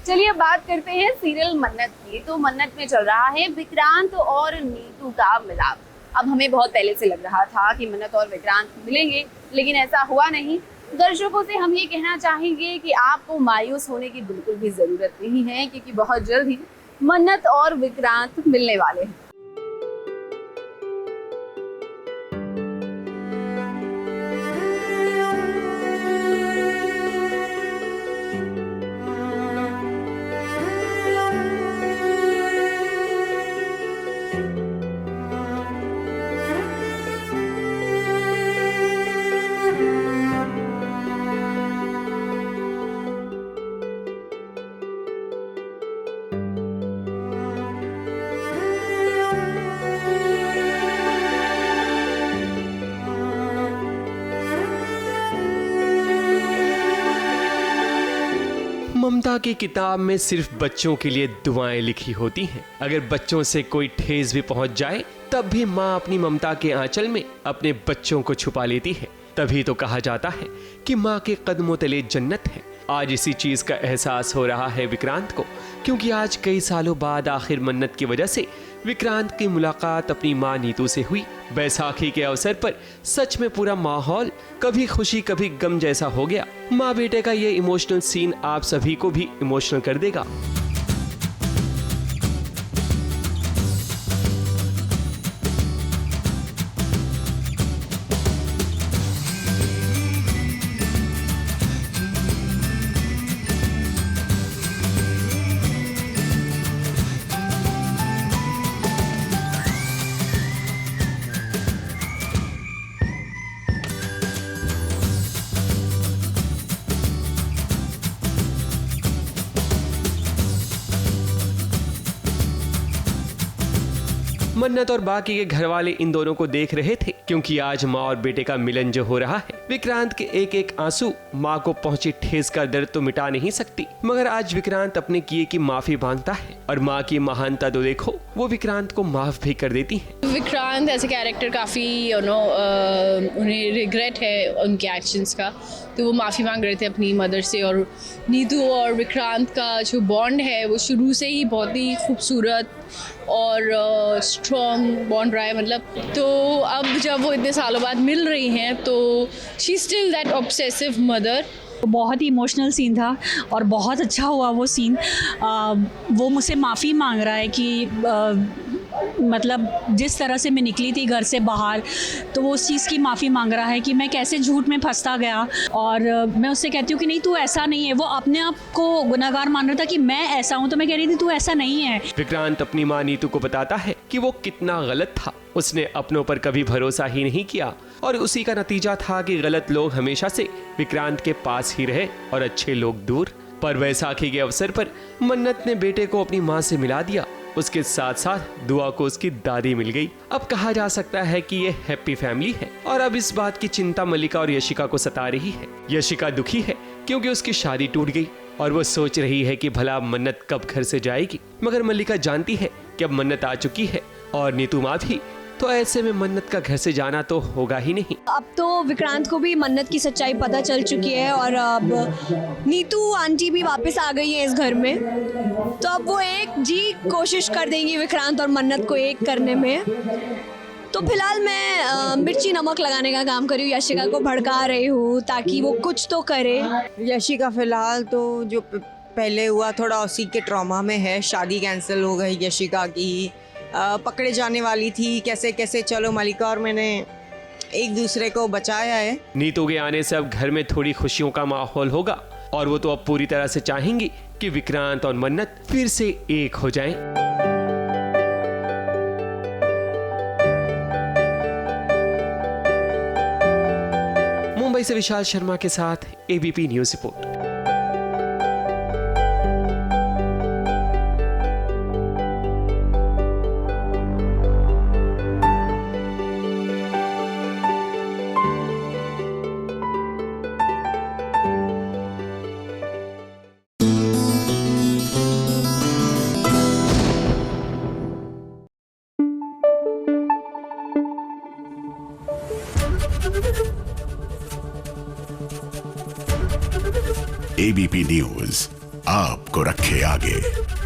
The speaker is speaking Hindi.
चलिए बात करते हैं सीरियल मन्नत की। तो मन्नत में चल रहा है विक्रांत और नीतू का मिलाप। अब हमें बहुत पहले से लग रहा था कि मन्नत और विक्रांत मिलेंगे, लेकिन ऐसा हुआ नहीं। दर्शकों से हम ये कहना चाहेंगे कि आपको मायूस होने की बिल्कुल भी जरूरत नहीं है, क्योंकि बहुत जल्द ही मन्नत और विक्रांत मिलने वाले हैं। ममता की किताब में सिर्फ बच्चों के लिए दुआएं लिखी होती हैं। अगर बच्चों से कोई ठेस भी पहुंच जाए तब भी माँ अपनी ममता के आंचल में अपने बच्चों को छुपा लेती है। तभी तो कहा जाता है कि माँ के कदमों तले जन्नत है। आज इसी चीज का एहसास हो रहा है विक्रांत को, क्योंकि आज कई सालों बाद आखिर मन्नत की वजह से विक्रांत की मुलाकात अपनी माँ नीतू से हुई। बैसाखी के अवसर पर सच में पूरा माहौल कभी खुशी कभी गम जैसा हो गया। माँ बेटे का ये इमोशनल सीन आप सभी को भी इमोशनल कर देगा। मन्नत और बाकी के घर वाले इन दोनों को देख रहे थे, क्योंकि आज माँ और बेटे का मिलन जो हो रहा है। विक्रांत के एक एक आंसू माँ को पहुंची ठेस का दर्द तो मिटा नहीं सकती, मगर आज विक्रांत अपने किए की माफी मांगता है और माँ की महानता तो देखो, वो विक्रांत को माफ भी कर देती है। विक्रांत ऐसे कैरेक्टर काफ़ी उन्हें रिग्रेट है उनके एक्शंस का, तो वो माफ़ी मांग रहे थे अपनी मदर से। और नीतू और विक्रांत का जो बॉन्ड है वो शुरू से ही बहुत ही खूबसूरत और स्ट्रॉन्ग बॉन्ड रहा है, मतलब। तो अब जब वो इतने सालों बाद मिल रही हैं तो she still that obsessive mother. बहुत ही इमोशनल सीन था और बहुत अच्छा हुआ वो सीन। वो मुझसे माफ़ी मांग रहा है कि मतलब जिस तरह से मैं निकली थी घर से बाहर, तो वो उस चीज़ की माफ़ी मांग रहा है कि मैं कैसे झूठ में फंसता गया। और मैं उससे कहती हूँ कि नहीं, तू ऐसा नहीं है। वो अपने आप को गुनहगार मान रहा था कि मैं ऐसा हूँ, तो मैं कह रही थी तू ऐसा नहीं है। विक्रांत अपनी माँ नीतू को बताता है कि वो कितना गलत था। उसने अपनों पर कभी भरोसा ही नहीं किया और उसी का नतीजा था कि गलत लोग हमेशा से विक्रांत के पास ही रहे और अच्छे लोग दूर। पर बैसाखी के अवसर पर मन्नत ने बेटे को अपनी माँ से मिला दिया। उसके साथ साथ दुआ को उसकी दादी मिल गई। अब कहा जा सकता है कि ये हैप्पी फैमिली है। और अब इस बात की चिंता मल्लिका और यशिका को सता रही है। यशिका दुखी है क्योंकि उसकी शादी टूट गई और वो सोच रही है कि भला मन्नत कब घर से जाएगी, मगर मल्लिका जानती है कि अब मन्नत आ चुकी है और नीतू माँ भी, तो ऐसे में मन्नत का घर से जाना तो होगा ही नहीं। अब तो विक्रांत को भी मन्नत की सच्चाई पता चल चुकी है और अब नीतू आंटी भी वापस आ गई है इस घर में, तो अब वो एक जी कोशिश कर देंगी विक्रांत और मन्नत को एक करने में। तो फिलहाल मैं मिर्ची नमक लगाने का काम कर रही हूँ, यशिका को भड़का रही हूँ ताकि वो कुछ तो करे। यशिका फिलहाल तो जो पहले हुआ थोड़ा उसी के ट्रॉमा में है। शादी कैंसिल हो गई यशिका की, पकड़े जाने वाली थी कैसे कैसे। चलो मल्लिका और मैंने एक दूसरे को बचाया है। नीतू के आने से अब घर में थोड़ी खुशियों का माहौल होगा और वो तो अब पूरी तरह से चाहेंगी कि विक्रांत और मन्नत फिर से एक हो जाएं। मुंबई से विशाल शर्मा के साथ ABP news report. ABP news आपको रखे आगे।